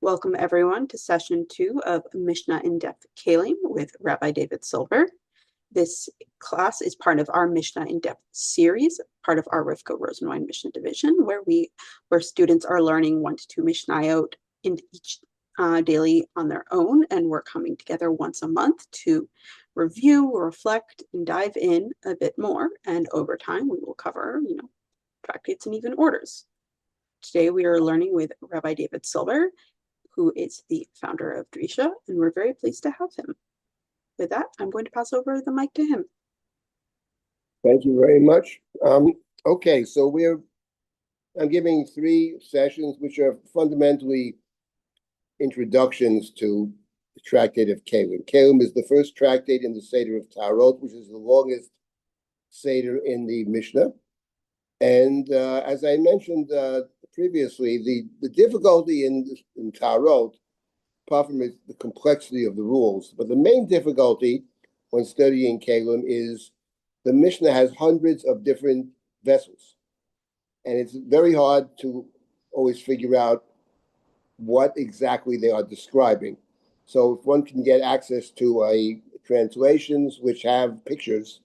Welcome everyone to session 2 of Mishnah in-depth Keilim with Rabbi David Silber. This class is part of our Mishnah in-depth series, part of our Rifka Rosenwein Mishnah Division, where students are learning 1 to 2 mishnayot in each daily on their own, and we're coming together once a month to review, reflect, and dive in a bit more. And over time, we will cover, tractates and even orders. Today, we are learning with Rabbi David Silber, who is the founder of Drisha, and we're very pleased to have him. With that, I'm going to pass over the mic to him. Thank you very much. Okay, so I'm giving 3 sessions, which are fundamentally introductions to the Tractate of Keilim. Keilim is the first tractate in the Seder of Tarot, which is the longest Seder in the Mishnah. And as I mentioned previously, the difficulty in Tarot, apart from the complexity of the rules, but the main difficulty when studying Keilim is the Mishnah has hundreds of different vessels. And it's very hard to always figure out what exactly they are describing. So if one can get access to translations which have pictures,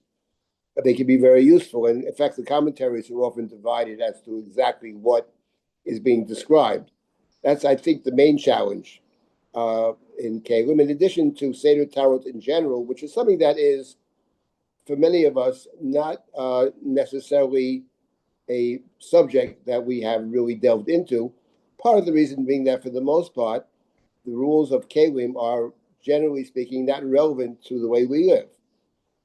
they can be very useful. And in fact, the commentaries are often divided as to exactly what is being described. That's, I think, the main challenge in Keilim, in addition to Seder Tarot in general, which is something that is, for many of us, not necessarily a subject that we have really delved into. Part of the reason being that, for the most part, the rules of Keilim are, generally speaking, not relevant to the way we live.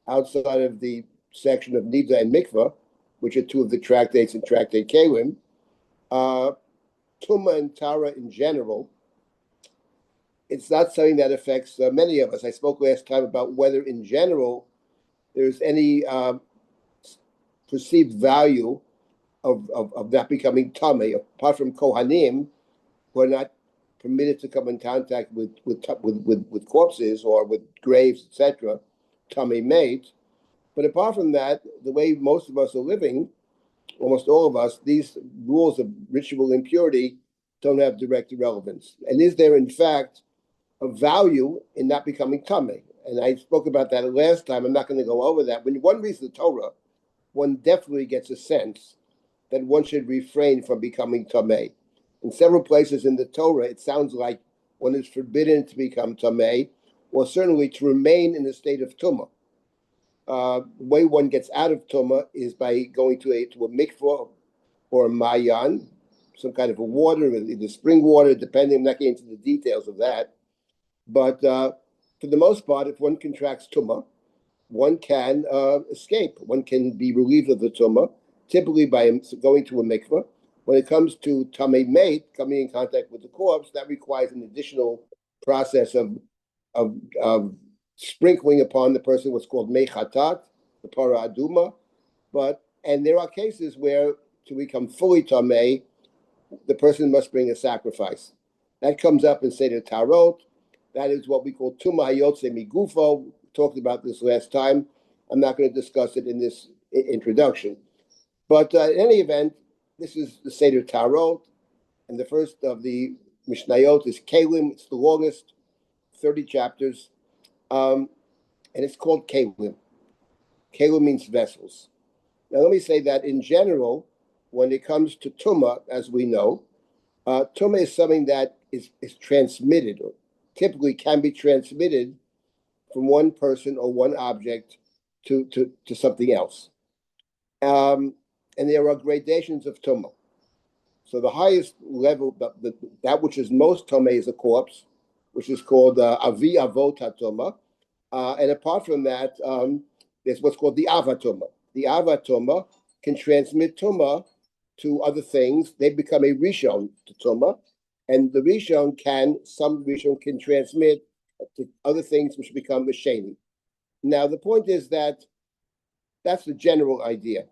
Outside of the section of Nida and Mikvah, which are 2 of the tractates in Tractate Keilim, Tumah and Tara in general, it's not something that affects many of us. I spoke last time about whether, in general, there's any perceived value of that becoming tamei, apart from Kohanim, who are not permitted to come in contact with corpses or with graves, etc., tamei mate. But apart from that, the way most of us are living, almost all of us, these rules of ritual impurity don't have direct relevance. And is there, in fact, a value in not becoming tamei? And I spoke about that last time. I'm not going to go over that. When one reads the Torah, one definitely gets a sense that one should refrain from becoming tamei. In several places in the Torah, it sounds like one is forbidden to become tamei, or certainly to remain in a state of tumah. The way one gets out of tumah is by going to a mikvah or a mayan, some kind of a water, either spring water, depending. I'm not getting into the details of that. But for the most part, if one contracts tumah, one can escape. One can be relieved of the tumah, typically by going to a mikvah. When it comes to tamei mate, coming in contact with the corpse, that requires an additional process of sprinkling upon the person what's called mei chatat, the para aduma. And there are cases where, to become fully tamei, the person must bring a sacrifice. That comes up in Seder Tarot. That is what we call tumah yotze migufo. We talked about this last time. I'm not going to discuss it in this introduction. But in any event, this is the Seder Tarot, and the first of the mishnayot is Keilim. It's the longest, 30 chapters, and it's called Keilim. Keilim means vessels. Now, let me say that in general, when it comes to tumah, as we know, tumah is something that is transmitted, or typically can be transmitted from one person or one object to something else. And there are gradations of tumah. So the highest level, that which is most tumah, is a corpse, which is called avi avot tumah. And apart from that, there's what's called the avatumah. The avatumah can transmit tumah to other things. They become a rishon to tumah, and the some rishon can transmit to other things which become a sheni. Now, the point is that that's the general idea.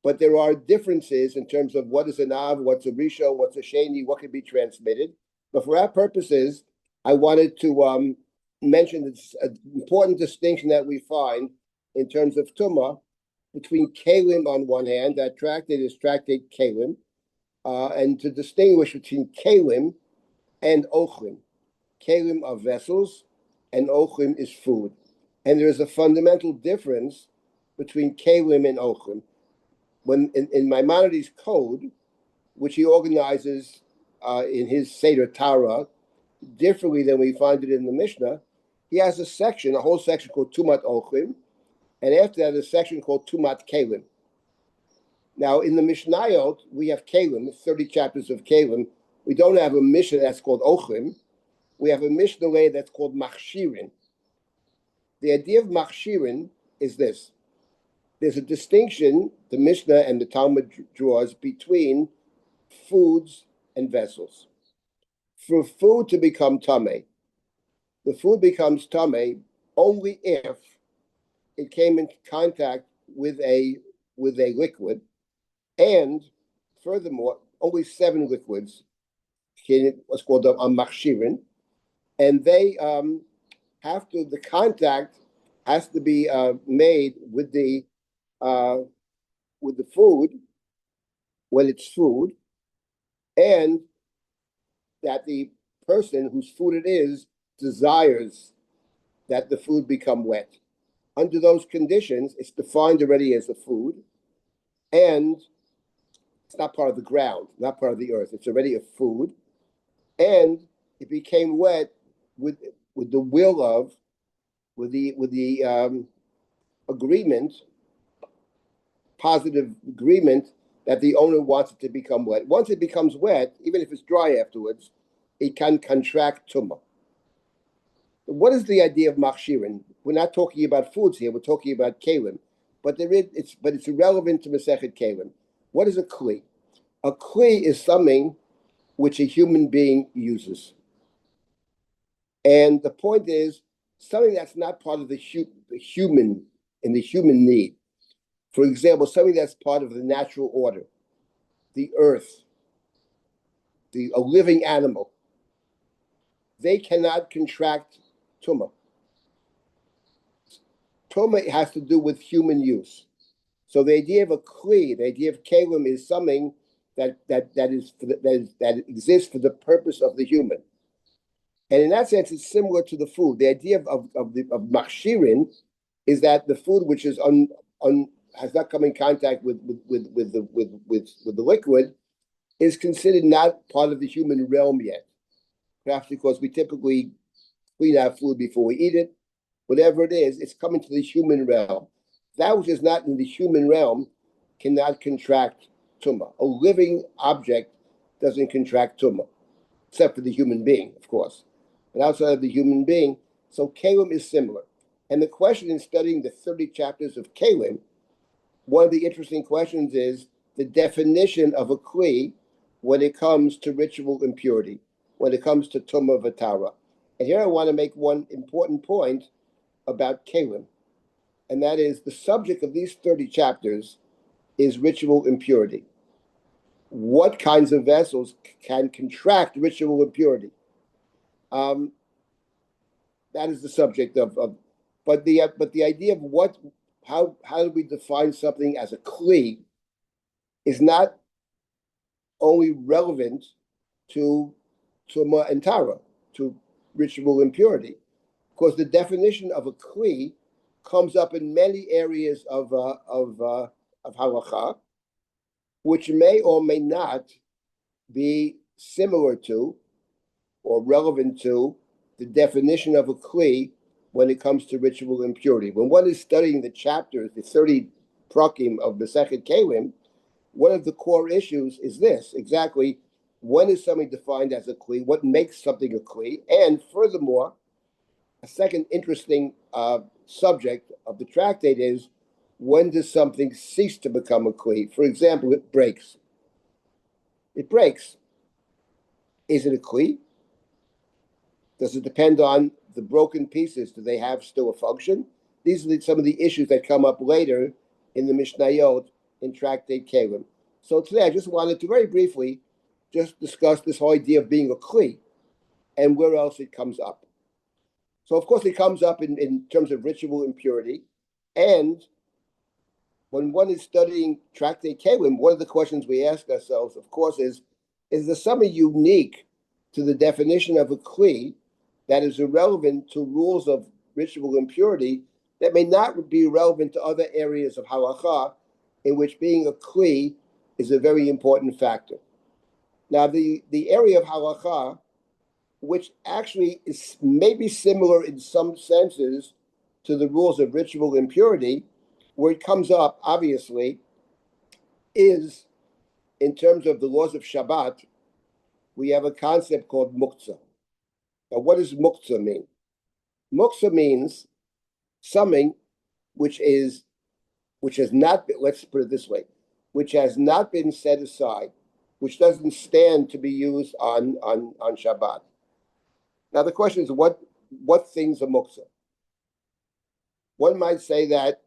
But there are differences in terms of what is an av, what's a rishon, what's a sheni, what can be transmitted. But for our purposes, I wanted to mention this important distinction that we find in terms of tumah between Keilim on one hand, that tractate is Tractate Keilim, and to distinguish between Keilim and ochlim. Keilim are vessels, and ochlim is food. And there is a fundamental difference between keilim and ochlim. When in Maimonides' code, which he organizes in his Seder Torah, differently than we find it in the Mishnah, he has a whole section called Tumat Ochlim, and after that, a section called Tumat Keilim. Now, in the Mishnayot, we have Keilim, 30 chapters of Keilim. We don't have a Mishnah that's called Ochlim. We have a Mishnah that's called Machshirin. The idea of Machshirin is this. There's a distinction the Mishnah and the Talmud draws between foods and vessels. For food to become tameh, the food becomes tameh only if it came in contact with a liquid, and furthermore, only 7 liquids, what's called a machshirin, and they the contact has to be made with the food when it's food, and that the person whose food it is desires that the food become wet. Under those conditions, it's defined already as a food, and it's not part of the ground, not part of the earth. It's already a food, and it became wet with the agreement, positive agreement, that the owner wants it to become wet. Once it becomes wet, even if it's dry afterwards, it can contract tumah. What is the idea of machshirin? We're not talking about foods here. We're talking about kelim, but it's irrelevant to Masechet Keilim. What is a kli? A kli is something which a human being uses, and the point is something that's not part of the human need. For example, something that's part of the natural order, the earth, a living animal. They cannot contract tumah. Tumah has to do with human use. So the idea of a kli, the idea of kelim, is something that exists for the purpose of the human. And in that sense, it's similar to the food. The idea of machshirin is that the food which is has not come in contact with the liquid is considered not part of the human realm yet. Perhaps because we typically clean our food before we eat it. Whatever it is, it's coming to the human realm. That which is not in the human realm cannot contract tumah. A living object doesn't contract tumah, except for the human being, of course. But outside of the human being, so Keilim is similar. And the question in studying the 30 chapters of Keilim, one of the interesting questions is the definition of a kli when it comes to ritual impurity, when it comes to tumah v'tara. And here I want to make one important point about Keilim, and that is the subject of these 30 chapters is ritual impurity. What kinds of vessels can contract ritual impurity? That is the subject but the idea of how do we define something as a kli is not only relevant to tumah and tara, to ritual impurity, because the definition of a kli comes up in many areas of halacha, which may or may not be similar to or relevant to the definition of a kli when it comes to ritual impurity. When one is studying the chapters, the 30 prakim of Masechet Keilim, one of the core issues is this, exactly, when is something defined as a kli? What makes something a kli? And furthermore, a second interesting subject of the tractate is, when does something cease to become a kli? For example, it breaks. It breaks. Is it a kli? Does it depend on the broken pieces? Do they have still a function? These are some of the issues that come up later in the mishnayot in Tractate Keilim. So today I just wanted to very briefly just discuss this whole idea of being a kli and where else it comes up. So of course it comes up in terms of ritual impurity, and when one is studying Tractate Keilim, one of the questions we ask ourselves, of course, is there something unique to the definition of a kli that is irrelevant to rules of ritual impurity that may not be relevant to other areas of halacha, in which being a kli is a very important factor. Now, the area of halacha, which actually is maybe similar in some senses to the rules of ritual impurity, where it comes up, obviously, is in terms of the laws of Shabbat, we have a concept called muktzah. Now, what does muktzah mean? Muktzah means something which has not been, let's put it this way, which has not been set aside, which doesn't stand to be used on Shabbat. Now, the question is, what things are muktzah? One might say that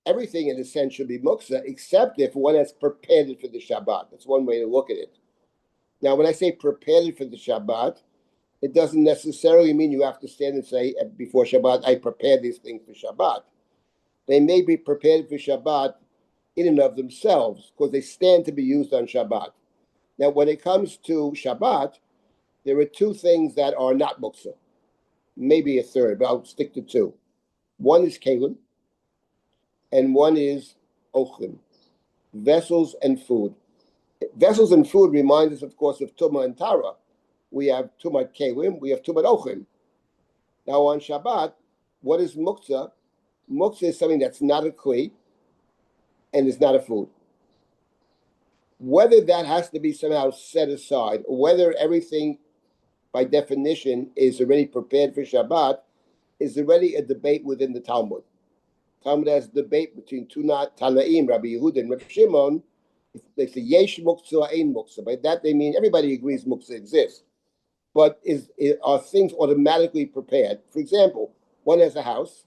everything in a sense should be muktzah, except if one has prepared it for the Shabbat. That's one way to look at it. Now, when I say prepared it for the Shabbat, it doesn't necessarily mean you have to stand and say, before Shabbat, I prepared these things for Shabbat. They may be prepared for Shabbat in and of themselves, because they stand to be used on Shabbat. Now, when it comes to Shabbat, there are two things that are not muktzah. Maybe a third, but I'll stick to two. One is Keilim, and one is ochlim, vessels and food. Vessels and food remind us, of course, of Tumah and Tara. We have Tumah Keilim, we have Tumah ochlim. Now, on Shabbat, what is muktzah? Muktzah is something that's not a kli and is not a food. Whether that has to be somehow set aside, or whether everything by definition is already prepared for Shabbat, is already a debate within the Talmud. Talmud has a debate between two Tanaim, Rabbi Yehuda and Rabbi Shimon. They say yesh muktzah, ein muktzah. By that they mean everybody agrees muktzah exists, but are things automatically prepared? For example, one has a house,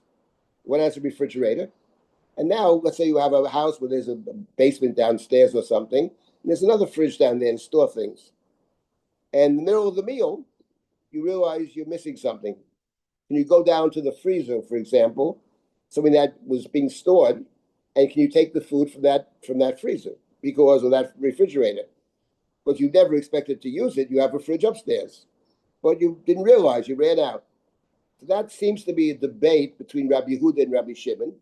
one has a refrigerator, and now let's say you have a house where there's a basement downstairs or something, and there's another fridge down there and store things. And in the middle of the meal, you realize you're missing something. Can you go down to the freezer, for example, something that was being stored, and can you take the food from that freezer because of that refrigerator? But you never expected to use it. You have a fridge upstairs, but you didn't realize you ran out. So that seems to be a debate between Rabbi Yehuda and Rabbi Shimon.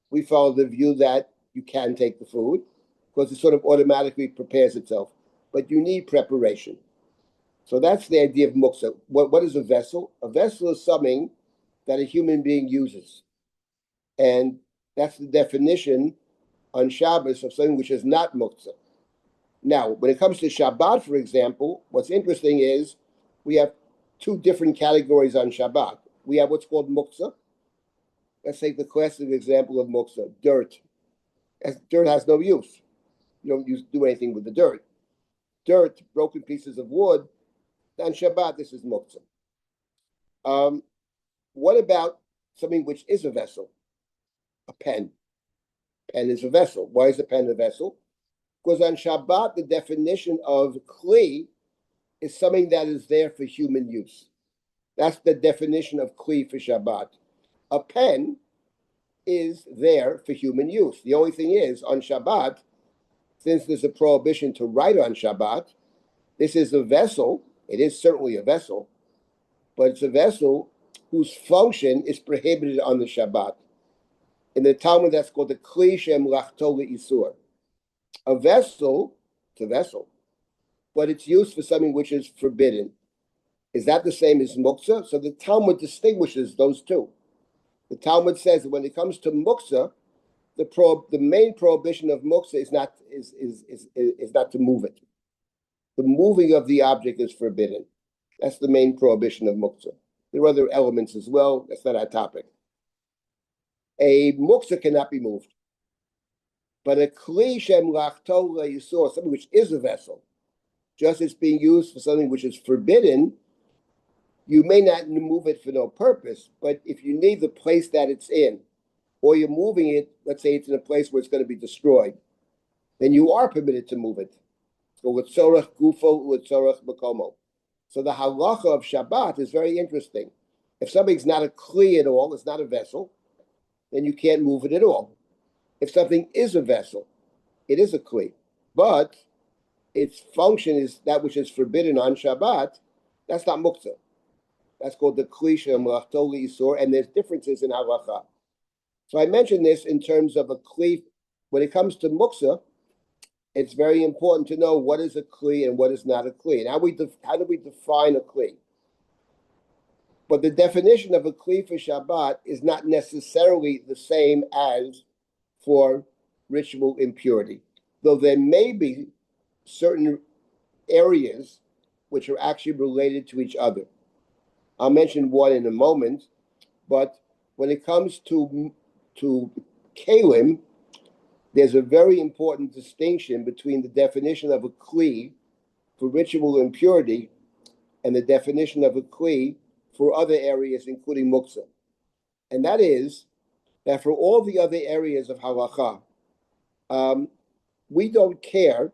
We follow the view that you can take the food because it sort of automatically prepares itself, but you need preparation. So that's the idea of muktzah. What is a vessel? A vessel is something that a human being uses. And that's the definition on Shabbos of something which is not muktzah. Now, when it comes to Shabbat, for example, what's interesting is we have two different categories on Shabbat. We have what's called muktzah. Let's take the classic example of muktzah, dirt. Dirt has no use. You don't do anything with the dirt. Dirt, broken pieces of wood. On Shabbat, this is muktzah. What about something which is a vessel? A pen. Pen is a vessel. Why is a pen a vessel? Because on Shabbat, the definition of kli is something that is there for human use. That's the definition of kli for Shabbat. A pen is there for human use. The only thing is, on Shabbat, since there's a prohibition to write on Shabbat, this is a vessel. It is certainly a vessel, but it's a vessel whose function is prohibited on the Shabbat. In the Talmud, that's called the kli shem lachto le'isur. A vessel, it's a vessel, but it's used for something which is forbidden. Is that the same as muktzah? So the Talmud distinguishes those two. The Talmud says that when it comes to muktzah, the main prohibition of muktzah is not to move it. The moving of the object is forbidden. That's the main prohibition of muktzah. There are other elements as well. That's not our topic. A muktzah cannot be moved. But a kli shem lachto le'isur, something which is a vessel, just as being used for something which is forbidden, you may not move it for no purpose, but if you need the place that it's in, or you're moving it, let's say it's in a place where it's going to be destroyed, then you are permitted to move it. So l'tzorach gufo, l'tzorach makomo. So the halacha of Shabbat is very interesting. If something's not a kli at all, it's not a vessel, then you can't move it at all. If something is a vessel, it is a kli, but its function is that which is forbidden on Shabbat, That's not muktzah. That's called the kli she'melachto le'isur, and there's differences in halacha. So I mentioned this in terms of a kli. When it comes to muktzah, it's very important to know what is a kli and what is not a kli, and how do we define a kli. But the definition of a kli for Shabbat is not necessarily the same as for ritual impurity, though there may be certain areas which are actually related to each other. I'll mention one in a moment, but when it comes to Keilim, there's a very important distinction between the definition of a kli for ritual impurity and the definition of a kli for other areas, including muktzah. And that is that for all the other areas of halacha, we don't care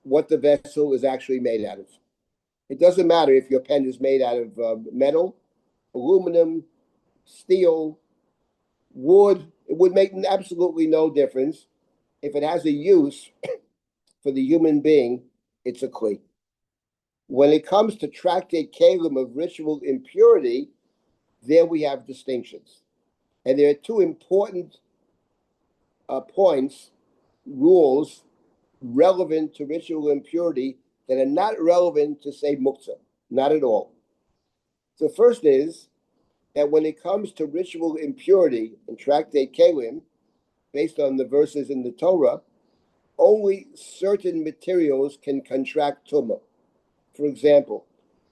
what the vessel is actually made out of. It doesn't matter if your pen is made out of metal, aluminum, steel, wood. It would make absolutely no difference. If it has a use for the human being, it's a kli. When it comes to Tractate Keilim of ritual impurity, there we have distinctions. And there are two important points, rules, relevant to ritual impurity that are not relevant to, say, muktzah. Not at all. The first is that when it comes to ritual impurity in Tractate Keilim, based on the verses in the Torah, only certain materials can contract tumah. For example,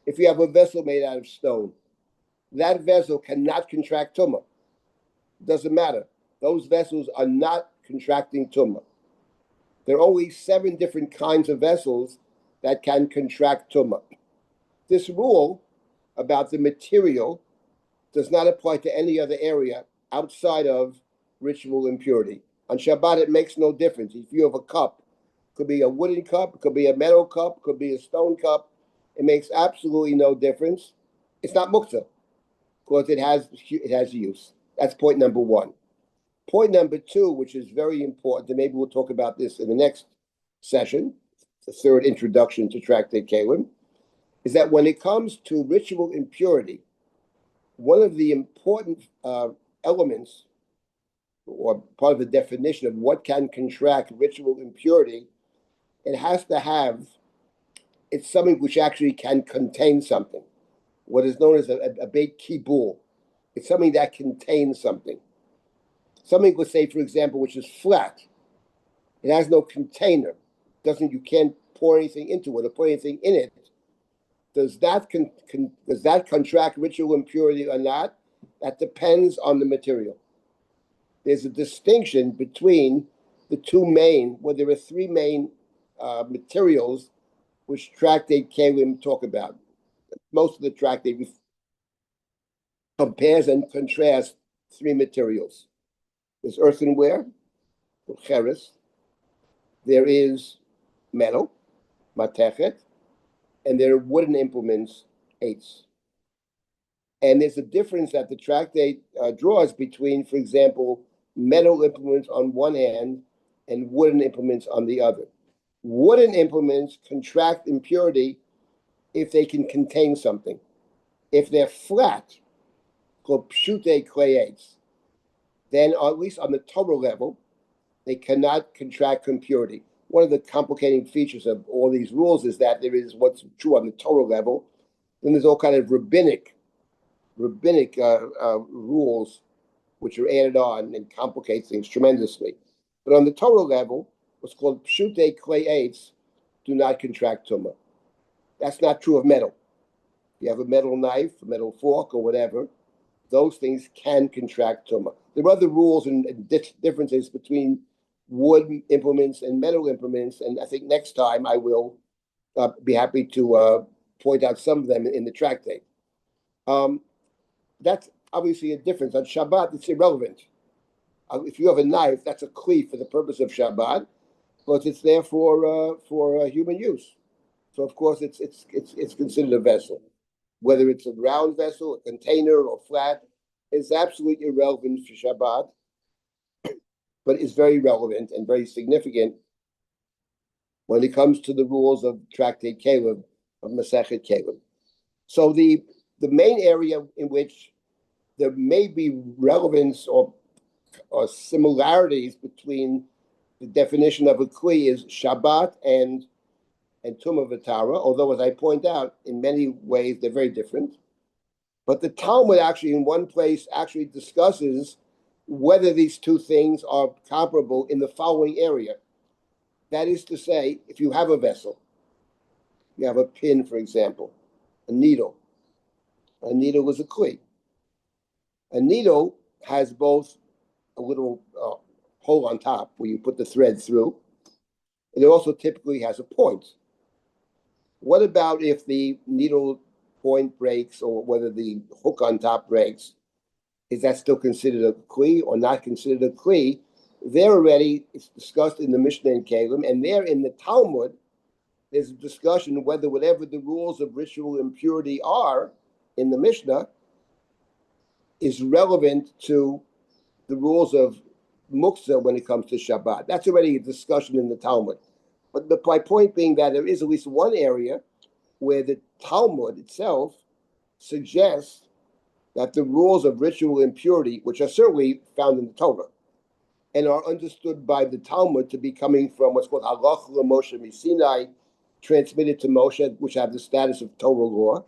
if you have a vessel made out of stone, that vessel cannot contract tumah. It doesn't matter. Those vessels are not contracting tumah. There are only 7 different kinds of vessels that can contract tumah. This rule about the material does not apply to any other area outside of ritual impurity. On Shabbat, it makes no difference. If you have a cup, it could be a wooden cup, it could be a metal cup, it could be a stone cup. It makes absolutely no difference. It's not muktzah because it has use. That's point number 1. Point number 2, which is very important, and maybe we'll talk about this in the next session, the third introduction to Tractate Keilim, is that when it comes to ritual impurity, one of the important elements or part of the definition of what can contract ritual impurity, it's something which actually can contain something, what is known as a beit kibul. It's something that contains something. Something, let's say, for example, which is flat. It has no container. You can't pour anything into it or put anything in it. Does that contract ritual impurity or not? That depends on the material. There's a distinction between the two main, well, there are 3 main materials which Tractate Keilim talk about. Most of the Tractate compares and contrasts 3 materials. There's earthenware, cheres. There is metal, matechet, and there are wooden implements, eitz. And there's a difference that the Tractate draws between, for example, metal implements on one hand and wooden implements on the other. Wooden implements contract impurity if they can contain something. If they're flat, called pshute kle'etz, then at least on the Torah level, they cannot contract impurity. One of the complicating features of all these rules is that there is what's true on the Torah level, then there's all kind of rabbinic rules which are added on and complicate things tremendously. But on the Torah level, what's called pshute kle'etz do not contract tumah. That's not true of metal. You have a metal knife, a metal fork, or whatever, those things can contract tumah. There are other rules and differences between wood implements and metal implements, and I think next time I will be happy to point out some of them in the tractate. That's obviously a difference. On Shabbat, it's irrelevant. If you have a knife, that's a kli for the purpose of Shabbat, because it's there for human use. So of course it's considered a vessel. Whether it's a round vessel, a container, or flat, is absolutely irrelevant for Shabbat, but is very relevant and very significant when it comes to the rules of Tractate Keilim, of Masechet Keilim. So the main area in which there may be relevance or similarities between the definition of a kli is Shabbat and Tumah V'Tara, although, as I point out, in many ways they're very different. But the Talmud actually, in one place, actually discusses whether these two things are comparable in the following area. That is to say, if you have a vessel, you have a pin, for example, a needle. A needle is a kli. A needle has both a little hole on top where you put the thread through, and it also typically has a point. What about if the needle point breaks, or whether the hook on top breaks? Is that still considered a kli or not considered a kli? There already, it's discussed in the Mishnah in Keilim, and there in the Talmud, there's a discussion whether whatever the rules of ritual impurity are in the Mishnah is relevant to the rules of muktzah when it comes to Shabbat. That's already a discussion in the Talmud. But my point being that there is at least one area where the Talmud itself suggests that the rules of ritual impurity, which are certainly found in the Torah, and are understood by the Talmud to be coming from what's called Halach LaMoshe Misinai, transmitted to Moshe, which have the status of Torah law.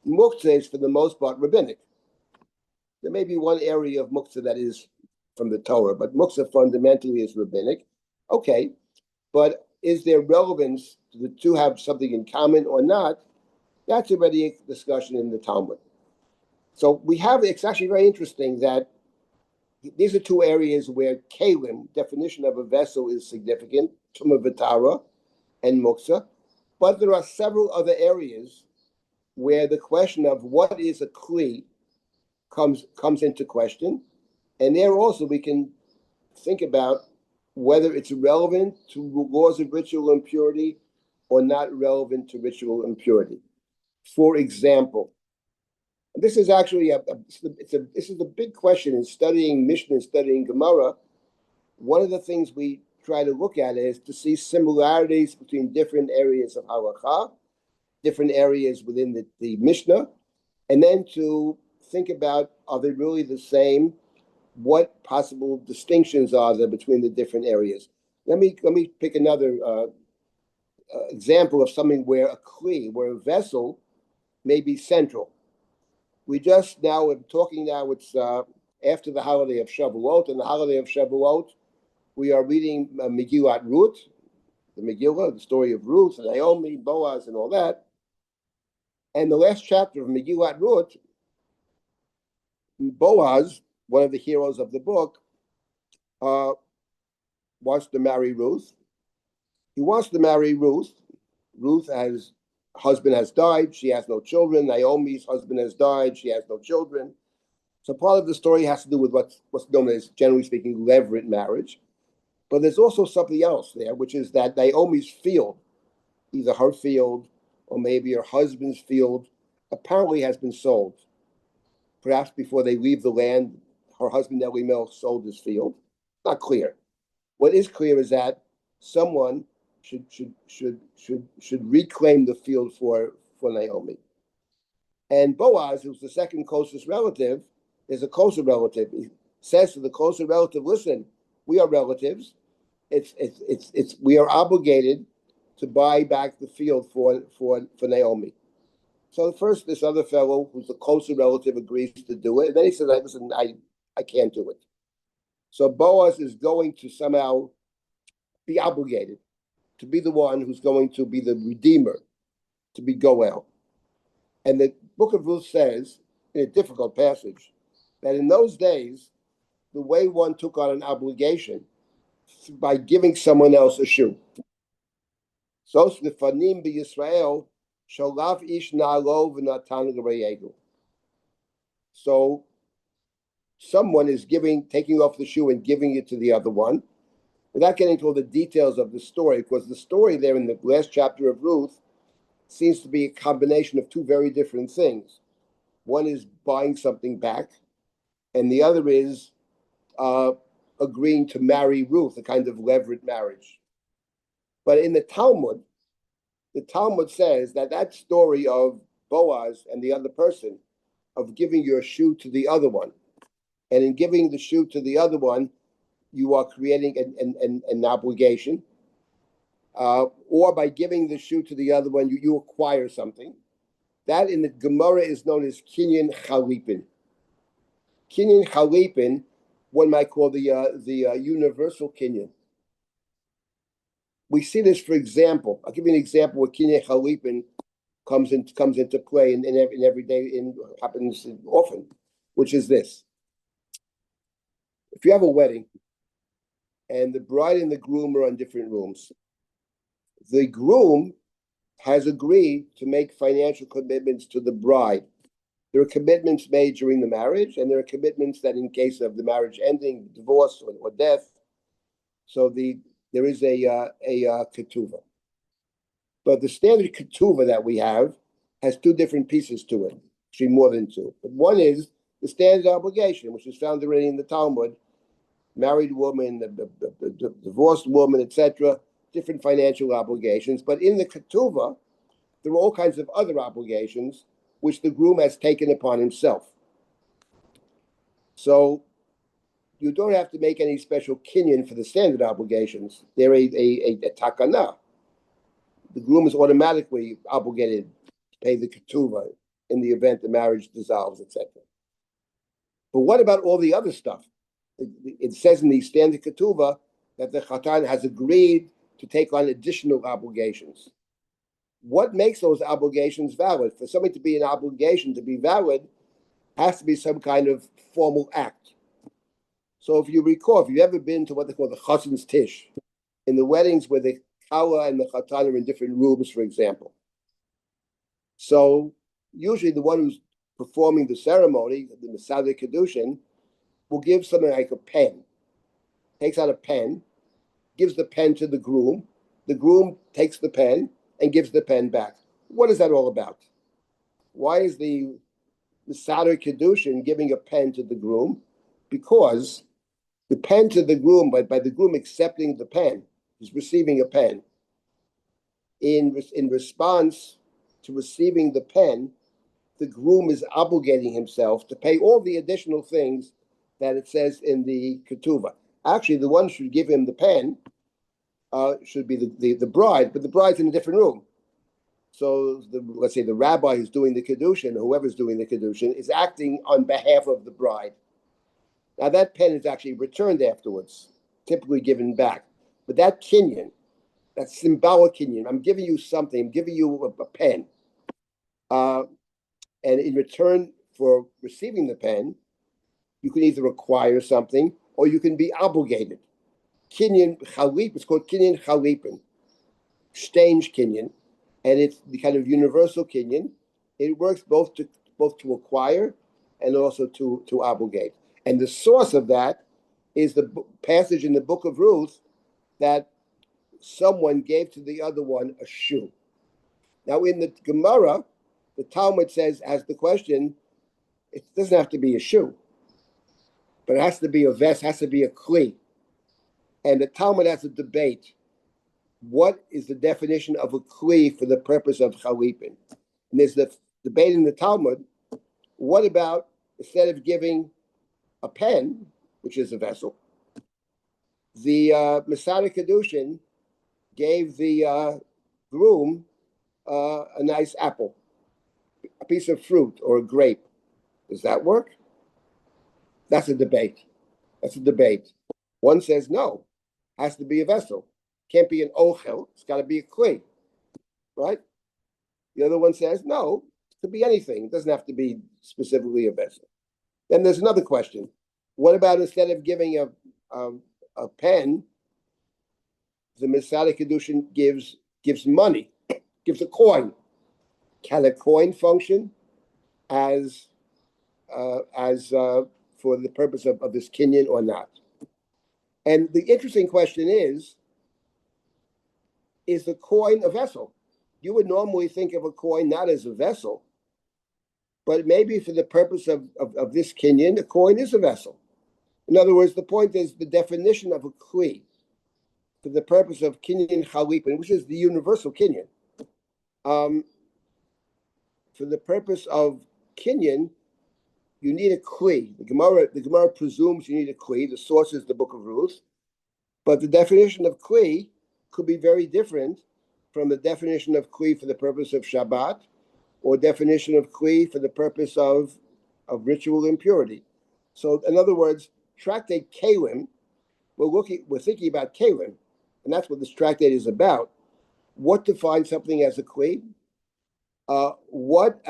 Muktzah is, for the most part, rabbinic. There may be one area of muktzah that is from the Torah, but muktzah fundamentally is rabbinic. Okay, but is there relevance to the two have something in common or not? That's already a discussion in the Talmud. So we have, it's actually very interesting that these are two areas where Keilim, definition of a vessel, is significant, Tumah V'Tara and Muktzah, but there are several other areas where the question of what is a kli comes into question, and there also we can think about whether it's relevant to laws of ritual impurity or not relevant to ritual impurity. For example, this is actually this is a big question in studying Mishnah and studying Gemara. One of the things we try to look at is to see similarities between different areas of halakha, different areas within the Mishnah, and then to think about, are they really the same? What possible distinctions are there between the different areas? Let me pick another example of something where a kli, where a vessel may be central. We just now, we're talking now, it's after the holiday of Shavuot, and the holiday of Shavuot, we are reading Megillat Ruth, the Megillah, the story of Ruth and Naomi, Boaz, and all that. And the last chapter of Megillat Ruth, Boaz, one of the heroes of the book, wants to marry Ruth. He wants to marry Ruth. Ruth's husband has died. She has no children. Naomi's husband has died. She has no children. So part of the story has to do with what's known as, generally speaking, levirate marriage. But there's also something else there, which is that Naomi's field, either her field or maybe her husband's field, apparently has been sold. Perhaps before they leave the land, her husband Elimelech sold his field. Not clear. What is clear is that someone should reclaim the field for Naomi. And Boaz, who's the second closest relative, is a closer relative. He says to the closer relative, "Listen, we are relatives. We are obligated to buy back the field for Naomi." So first, this other fellow, who's the closer relative, agrees to do it. And then he says, "Listen, I can't do it." So Boaz is going to somehow be obligated to be the one who's going to be the redeemer, to be Goel. And the book of Ruth says, in a difficult passage, that in those days, the way one took on an obligation by giving someone else a shoe. So Slifanim b'Yisrael shalav ish na'alo v'natan l'reyegu. So someone is taking off the shoe and giving it to the other one, without getting into all the details of the story, because the story there in the last chapter of Ruth seems to be a combination of two very different things. One is buying something back, and the other is agreeing to marry Ruth, a kind of levirate marriage. But in the Talmud says that story of Boaz and the other person of giving your shoe to the other one. And in giving the shoe to the other one, you are creating an obligation. Or by giving the shoe to the other one, you acquire something. That in the Gemara is known as kinyan chalipin. Kinyan chalipin, one might call the universal kinyan. We see this, for example. I'll give you an example where kinyan chalipin comes into play in every day, happens often, which is this. If you have a wedding and the bride and the groom are in different rooms, the groom has agreed to make financial commitments to the bride. There are commitments made during the marriage, and there are commitments that in case of the marriage ending, divorce or death, so there is a ketuvah. But the standard ketuvah that we have has two different pieces to it, actually more than two. But one is the standard obligation, which is found already in the Talmud, married woman, the divorced woman, etc., different financial obligations. But in the ketuvah, there are all kinds of other obligations which the groom has taken upon himself. So you don't have to make any special kinyan for the standard obligations. They're a takana. The groom is automatically obligated to pay the ketuvah in the event the marriage dissolves, etc. But what about all the other stuff? It says in the standard ketuvah that the chatan has agreed to take on additional obligations. What makes those obligations valid? For something to be an obligation to be valid, has to be some kind of formal act. So if you recall, if you've ever been to what they call the chatan's tish, in the weddings where the kala and the chatan are in different rooms, for example. So usually the one who's performing the ceremony, the Masada Kedushin, will give something like a pen. Takes out a pen, gives the pen to the groom takes the pen and gives the pen back. What is that all about? Why is the Masada Kedushin giving a pen to the groom? Because the pen to the groom, by the groom accepting the pen, he's receiving a pen. In response to receiving the pen, the groom is obligating himself to pay all the additional things that it says in the ketuvah. Actually, the one who should give him the pen should be the bride, but the bride's in a different room. So let's say the rabbi who's doing the kedushin, whoever's doing the kedushin, is acting on behalf of the bride. Now that pen is actually returned afterwards, typically given back. But that kinyan, that symbolic kinyan, I'm giving you something, I'm giving you a pen. And in return for receiving the pen, you can either acquire something or you can be obligated. Kinyan chalip, it's called kinyan chalipin, exchange kinyan, and it's the kind of universal kinyan. It works both to acquire and also to obligate. And the source of that is the passage in the book of Ruth that someone gave to the other one a shoe. Now in the Gemara, the Talmud asks the question, it doesn't have to be a shoe, but it has to be a vest, has to be a kli. And the Talmud has a debate. What is the definition of a kli for the purpose of chalipin? And there's the debate in the Talmud. What about, instead of giving a pen, which is a vessel, the Masada Kedushin gave the groom a nice apple, a piece of fruit or a grape. Does that work? That's a debate. One says no, has to be a vessel. Can't be an ochel, it's got to be a kli, right? The other one says no, it could be anything. It doesn't have to be specifically a vessel. Then there's another question. What about instead of giving a pen, the Masada Kedushin gives money, gives a coin. Can a coin function as for the purpose of this kinyan or not? And the interesting question is the coin a vessel? You would normally think of a coin not as a vessel, but maybe for the purpose of this kinyan, a coin is a vessel. In other words, the point is the definition of a kli for the purpose of kinyan chalipin, which is the universal kinyan. for the purpose of kinyan, you need a kli. The Gemara presumes you need a kli. The source is the Book of Ruth, but the definition of kli could be very different from the definition of kli for the purpose of Shabbat, or definition of kli for the purpose of ritual impurity. So, in other words, Tractate Keilim, we're thinking about Keilim, and that's what this tractate is about. What defines something as a kli? What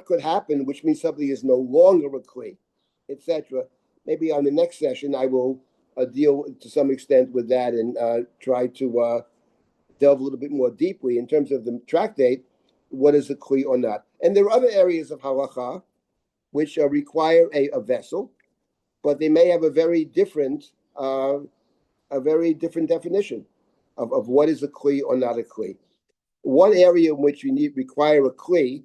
could happen, which means something is no longer a kli, etc. Maybe on the next session I will deal to some extent with that and try to delve a little bit more deeply in terms of the tractate, what is a kli or not. And there are other areas of halacha which require a vessel, but they may have a very different definition of what is a kli or not a kli. One area in which you require a kli,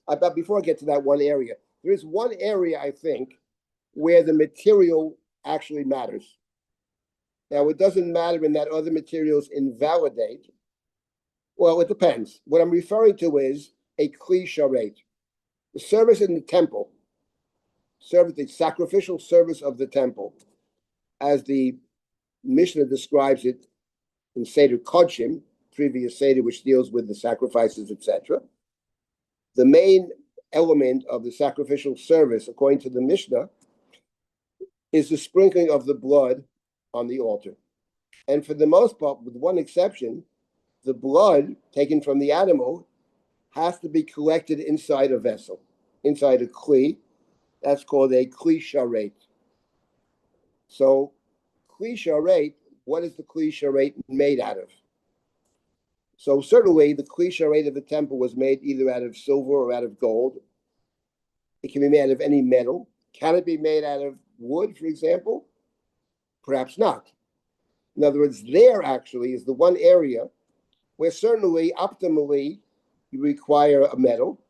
but before I get to that one area, there is one area, I think, where the material actually matters. Now, it doesn't matter in that other materials invalidate. Well, it depends. What I'm referring to is a kli sharet. The service in the temple, the sacrificial service of the temple, as the Mishnah describes it in Seder Kodshim, previous Seder, which deals with the sacrifices, etc. The main element of the sacrificial service, according to the Mishnah, is the sprinkling of the blood on the altar. And for the most part, with one exception, the blood taken from the animal has to be collected inside a vessel, inside a kli. That's called a kli sharet. So, kli sharet, what is the kli sharet made out of? So certainly the kli sharet of the temple was made either out of silver or out of gold. It can be made out of any metal. Can it be made out of wood, for example? Perhaps not. In other words, there actually is the one area where certainly, optimally, you require a metal,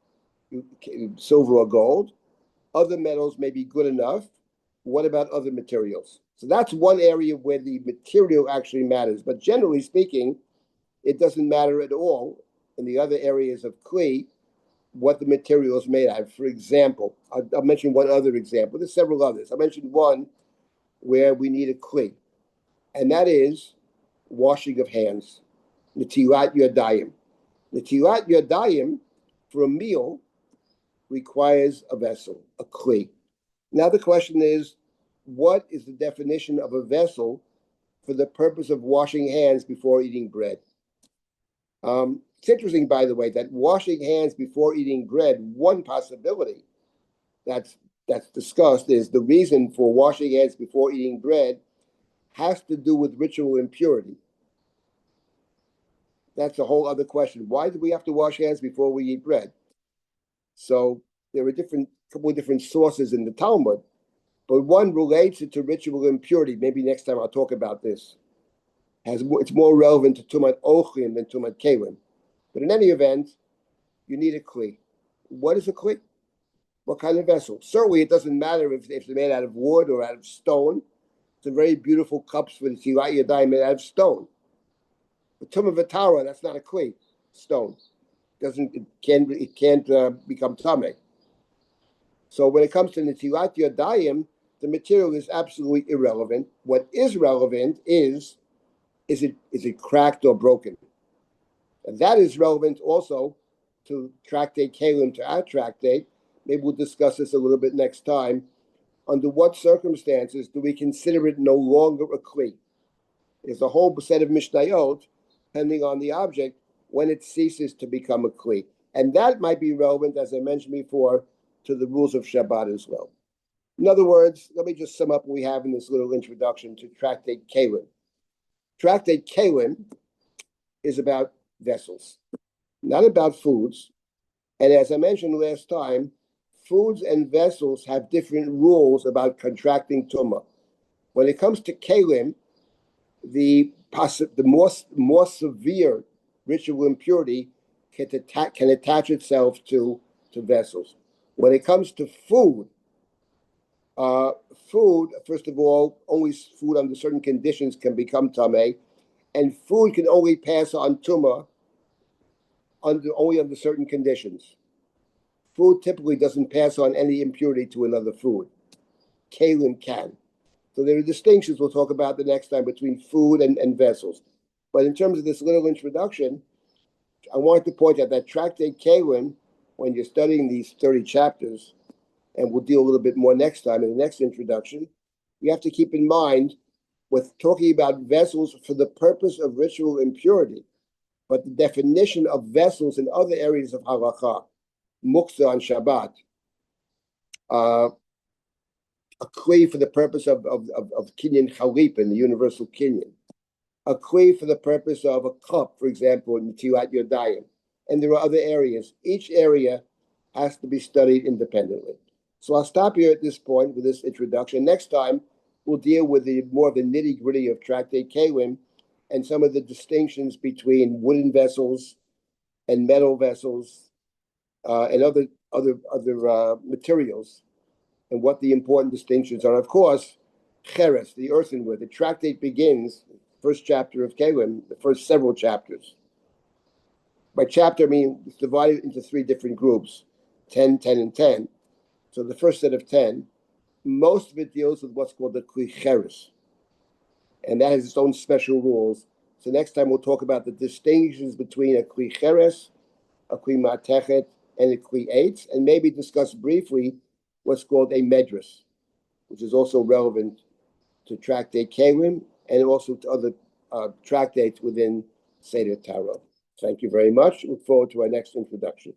silver or gold. Other metals may be good enough. What about other materials? So that's one area where the material actually matters. But generally speaking, it doesn't matter at all in the other areas of kli what the material is made out of. For example, I'll mention one other example. There's several others. I mentioned one where we need a kli, and that is washing of hands, netilat yadayim. Netilat yadayim for a meal requires a vessel, a kli. Now the question is, what is the definition of a vessel for the purpose of washing hands before eating bread? It's interesting, by the way, that washing hands before eating bread, one possibility that's discussed is the reason for washing hands before eating bread has to do with ritual impurity. That's a whole other question. Why do we have to wash hands before we eat bread? So there are couple of different sources in the Talmud, but one relates it to ritual impurity. Maybe next time I'll talk about this. It's more relevant to Tumat Ochlim than Tumat Keilim. But in any event, you need a kli. What is a kli? What kind of vessel? Certainly, it doesn't matter if they're made out of wood or out of stone. Some very beautiful cups for the Tilat Yadayim made out of stone. But Tumah V'Tara, that's not a kli. Stone. It can't become tameh. So when it comes to Netilat Yadayim, the material is absolutely irrelevant. What is relevant is it cracked or broken? And that is relevant also to Tractate Keilim, to our tractate. Maybe we'll discuss this a little bit next time. Under what circumstances do we consider it no longer a kli? There's a whole set of mishnayot, depending on the object, when it ceases to become a kli. And that might be relevant, as I mentioned before, to the rules of Shabbat as well. In other words, let me just sum up what we have in this little introduction to Tractate Keilim. Tractate Keilim is about vessels, not about foods. And as I mentioned last time, foods and vessels have different rules about contracting tumah. When it comes to Keilim, the more severe ritual impurity can attach itself to vessels. When it comes to food, first of all, only food under certain conditions can become tameh, and food can only pass on tumah only under certain conditions. Food typically doesn't pass on any impurity to another food. Keilim can. So there are distinctions we'll talk about the next time between food and vessels. But in terms of this little introduction, I wanted to point out that Tractate Keilim, when you're studying these 30 chapters, and we'll deal a little bit more next time in the next introduction, you have to keep in mind with talking about vessels for the purpose of ritual impurity, but the definition of vessels in other areas of halakha, muktzah on Shabbat, a kli for the purpose of kinyan chalip in the universal kinyan, a kli for the purpose of a cup, for example, in Netilat Yodayim, and there are other areas. Each area has to be studied independently. So I'll stop here at this point with this introduction. Next time, we'll deal with more of the nitty-gritty of Tractate Keilim and some of the distinctions between wooden vessels and metal vessels and other materials, and what the important distinctions are. Of course, cheres, the earthenware. The tractate begins, first chapter of Keilim, the first several chapters. By chapter, I mean it's divided into 3 different groups, 10, 10, and 10. So the first set of 10, most of it deals with what's called the kli cheres, and that has its own special rules. So next time we'll talk about the distinctions between a kli cheres, a kli matechet, and a kli eitz, and maybe discuss briefly what's called a medras, which is also relevant to Tractate Keilim and also to other tractates within Seder Tarot. Thank you very much. Look forward to our next introduction.